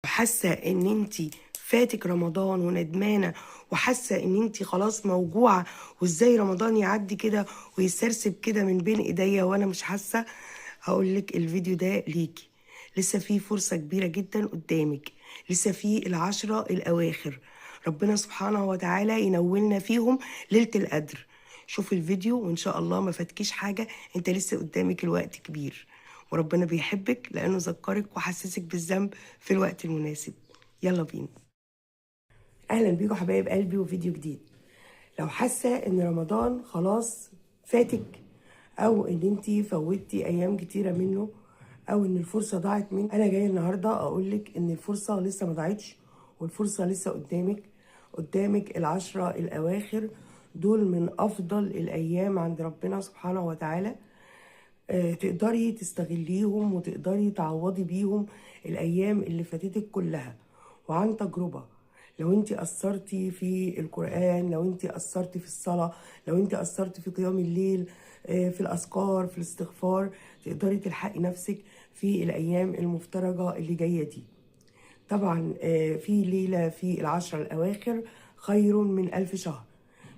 وحاسه ان انت فاتك رمضان وندمانه، وحاسه ان انت خلاص موجوعه، وازاي رمضان يعدي كده ويسرسب كده من بين ايديا وانا مش حاسه. هقولك الفيديو ده ليكي. لسه في فرصه كبيره جدا قدامك، لسه في العشرة الاواخر، ربنا سبحانه وتعالى ينولنا فيهم ليله القدر. شوف الفيديو وان شاء الله ما فاتكيش حاجه، انت لسه قدامك الوقت كبير، وربنا بيحبك لانه ذكرك وحسسك بالذنب في الوقت المناسب. يلا بينا. اهلا بيكم حبايب قلبي وفيديو جديد. لو حاسه ان رمضان خلاص فاتك، او ان انتي فوتي ايام كتيره منه، او ان الفرصه ضاعت منك، انا جايه النهارده اقولك ان الفرصه لسه ما ضاعتش، والفرصه لسه قدامك العشرة الاواخر. دول من افضل الايام عند ربنا سبحانه وتعالى. تقدري تستغليهم وتقدري تعوضي بيهم الأيام اللي فاتتك كلها. وعن تجربة، لو انت قصرتي في القرآن، لو انت قصرتي في الصلاة، لو انت قصرتي في قيام الليل، في الأذكار، في الاستغفار، تقدري تلحقي نفسك في الأيام المفترجة اللي جاية دي. طبعا في ليلة في العشرة الأواخر خير من 1000 شهر،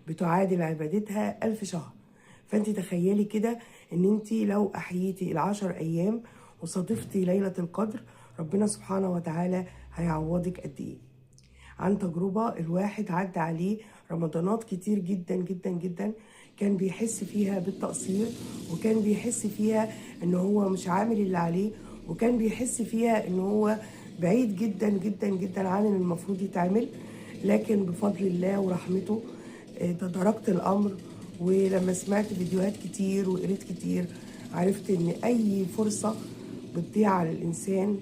بتعادل عبادتها 1000 شهر. فانت تخيلي كده ان انت لو احييتي ال10 ايام وصادفتي ليلة القدر، ربنا سبحانه وتعالى هيعوضك قد ايه. عن تجربة، الواحد عدى عليه رمضانات كتير جدا جدا جدا، كان بيحس فيها بالتقصير، وكان بيحس فيها ان هو مش عامل اللي عليه، وكان بيحس فيها ان هو بعيد جدا جدا جدا عن اللي المفروض يتعمل. لكن بفضل الله ورحمته تداركت الامر. ولما سمعت فيديوهات كتير وقريت كتير، عرفت ان اي فرصة بتضيع على الانسان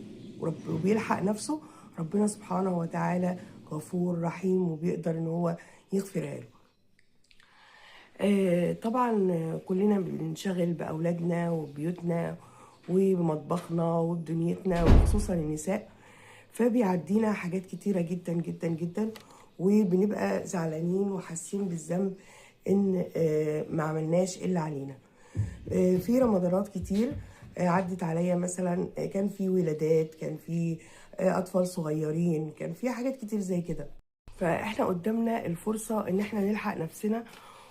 وبيلحق نفسه، ربنا سبحانه وتعالى غفور رحيم وبيقدر ان هو يغفرها له. طبعا كلنا بننشغل باولادنا وبيوتنا وبمطبخنا وبدنيتنا، وخصوصا النساء، فبيعدينا حاجات كتيره جدا جدا جدا، وبنبقى زعلانين وحاسين بالذنب ان ما عملناش اللي علينا. في رمضانات كتير عدت عليا، مثلا كان في ولادات، كان في اطفال صغيرين، كان في حاجات كتير زي كده. فاحنا قدامنا الفرصة ان احنا نلحق نفسنا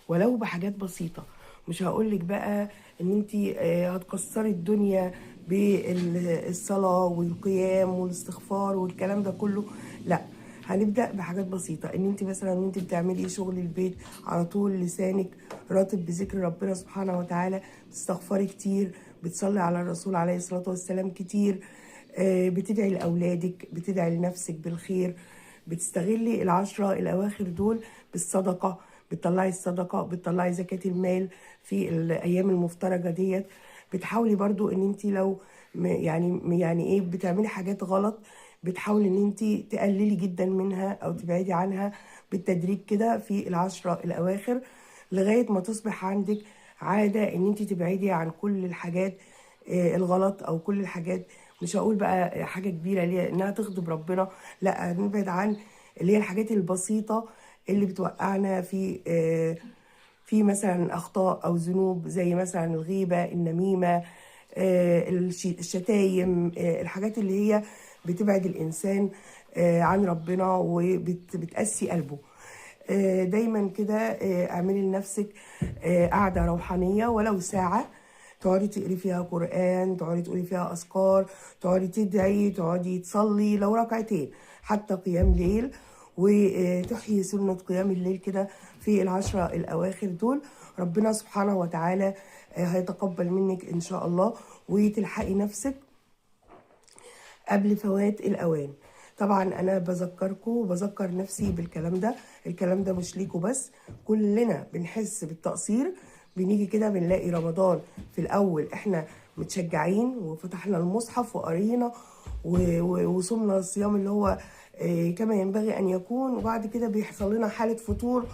ولو بحاجات بسيطة. مش هقولك بقى ان انتي هتكسري الدنيا بالصلاة والقيام والاستغفار والكلام ده كله، لا. هنبدأ بحاجات بسيطة، ان انت مثلا وانت بتعملي شغل البيت على طول لسانك راتب بذكر ربنا سبحانه وتعالى، بتستغفري كتير، بتصلي على الرسول عليه الصلاة والسلام كتير، بتدعي لأولادك، بتدعي لنفسك بالخير، بتستغلي العشرة الأواخر دول بالصدقة، بتطلعي الصدقة، بتطلعي زكاة المال في الأيام المفترجة ديت. بتحاولي برضو ان انت لو يعني ايه بتعملي حاجات غلط، بتحاولي ان انت تقللي جدا منها او تبعدي عنها بالتدريج كده في العشرة الاواخر، لغاية ما تصبح عندك عادة ان انت تبعدي عن كل الحاجات الغلط، او كل الحاجات، مش هقول بقى حاجة كبيرة ليها انها تغضب ربنا، لا، نبعد عن اللي هي الحاجات البسيطة اللي بتوقعنا في مثلا اخطاء او ذنوب، زي مثلا الغيبه، النميمه، الشتايم، الحاجات اللي هي بتبعد الانسان عن ربنا وبتقسي قلبه. دايما كده اعملي لنفسك قعده روحانيه ولو ساعه، تقعدي تقري فيها قرآن، تقعدي تقولي فيها أذكار، تقعدي تدعي، تقعدي تصلي لو ركعتين، حتى قيام ليل، وتحيي سنة قيام الليل كده في العشرة الأواخر دول. ربنا سبحانه وتعالى هيتقبل منك إن شاء الله، وتلحقي نفسك قبل فوات الأوان. طبعا أنا بذكركم وبذكر نفسي بالكلام ده، الكلام ده مش ليكوا بس، كلنا بنحس بالتقصير. بنيجي كده بنلاقي رمضان في الأول إحنا متشجعين وفتحنا المصحف وقرينا وصمنا الصيام اللي هو كما ينبغي أن يكون، وبعد كده بيحصل لنا حالة فتور،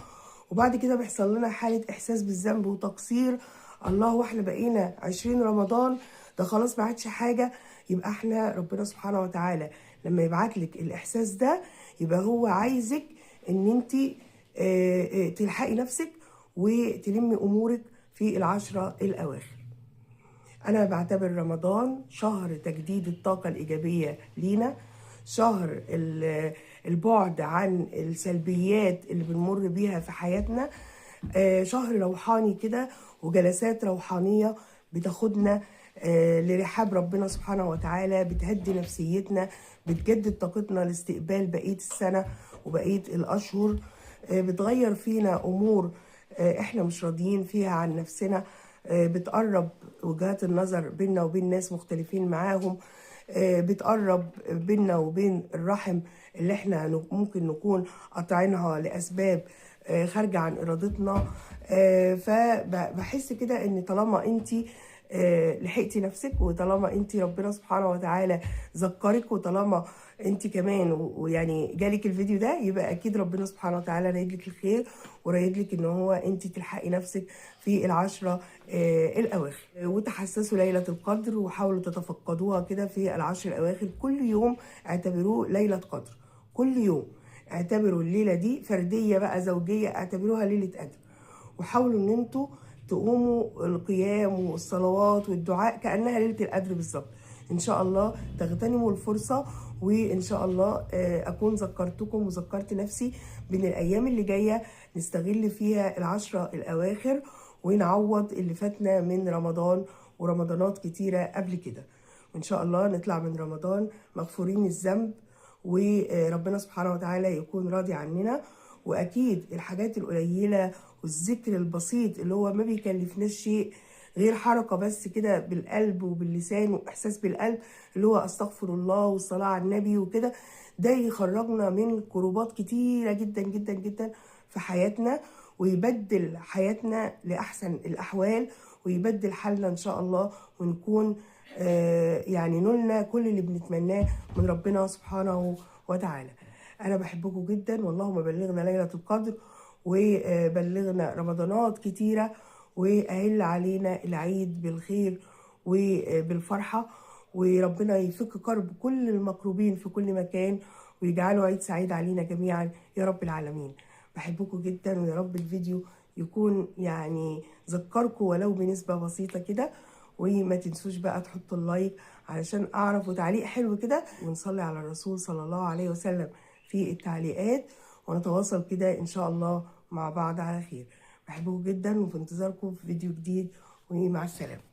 وبعد كده بيحصل لنا حالة إحساس بالذنب وتقصير. الله، واحنا بقينا 20 رمضان، ده خلاص ما عادش حاجة. يبقى احنا ربنا سبحانه وتعالى لما يبعت لك الإحساس ده، يبقى هو عايزك ان انت تلحقي نفسك وتلمي أمورك في العشرة الأواخر. أنا بعتبر رمضان شهر تجديد الطاقة الإيجابية لينا، شهر البعد عن السلبيات اللي بنمر بيها في حياتنا، شهر روحاني كده وجلسات روحانية بتاخدنا لرحاب ربنا سبحانه وتعالى، بتهدي نفسيتنا، بتجدد طاقتنا لاستقبال بقية السنة وبقية الأشهر، بتغير فينا أمور احنا مش راضيين فيها عن نفسنا، بتقرب وجهات النظر بيننا وبين ناس مختلفين معاهم، بتقرب بيننا وبين الرحم اللي احنا ممكن نكون قاطعينها لأسباب خارجة عن إرادتنا. فبحس كده ان طالما انت لحقتي نفسك، وطالما انت ربنا سبحانه وتعالى ذكرك، وطالما انت كمان ويعني جالك الفيديو ده، يبقى اكيد ربنا سبحانه وتعالى رايد لك الخير، ورايد لك ان هو انت تلحقي نفسك في العشرة الاواخر. وتحسسوا ليلة القدر وحاولوا تتفقدوها كده في العشر الاواخر. كل يوم اعتبروه ليلة قدر، كل يوم اعتبروا الليلة دي فردية بقى زوجية، اعتبروها ليلة قدر، وحاولوا ان انتوا تقوموا القيام والصلوات والدعاء كأنها ليلة القدر بالظبط. ان شاء الله تغتنموا الفرصة، وان شاء الله اكون ذكرتكم وذكرت نفسي بين الايام اللي جاية نستغل فيها العشرة الاواخر ونعوض اللي فاتنا من رمضان ورمضانات كتيرة قبل كده. وان شاء الله نطلع من رمضان مغفورين الذنب، وربنا سبحانه وتعالى يكون راضي عننا. واكيد الحاجات القليله والذكر البسيط اللي هو ما بيكلفناش شيء غير حركه بس كده بالقلب وباللسان واحساس بالقلب، اللي هو استغفر الله والصلاه على النبي وكده، ده يخرجنا من كروبات كتيره جدا جدا جدا في حياتنا، ويبدل حياتنا لاحسن الاحوال، ويبدل حالنا ان شاء الله، ونكون يعني نلنا كل اللي بنتمناه من ربنا سبحانه وتعالى. انا بحبكم جدا، واللهم بلغنا ليلة القدر وبلغنا رمضانات كتيرة، واهل علينا العيد بالخير وبالفرحة، وربنا يفك كرب كل المكروبين في كل مكان، ويجعله عيد سعيد علينا جميعا يا رب العالمين. بحبكم جدا، ويا رب الفيديو يكون يعني ذكركم ولو بنسبة بسيطة كده. وما تنسوش بقى تحطوا اللايك علشان اعرف، وتعليق حلو كده، ونصلي على الرسول صلى الله عليه وسلم في التعليقات، ونتواصل كده ان شاء الله مع بعض على خير. بحبكم جدا، وفي انتظاركم في فيديو جديد، ومع السلامة.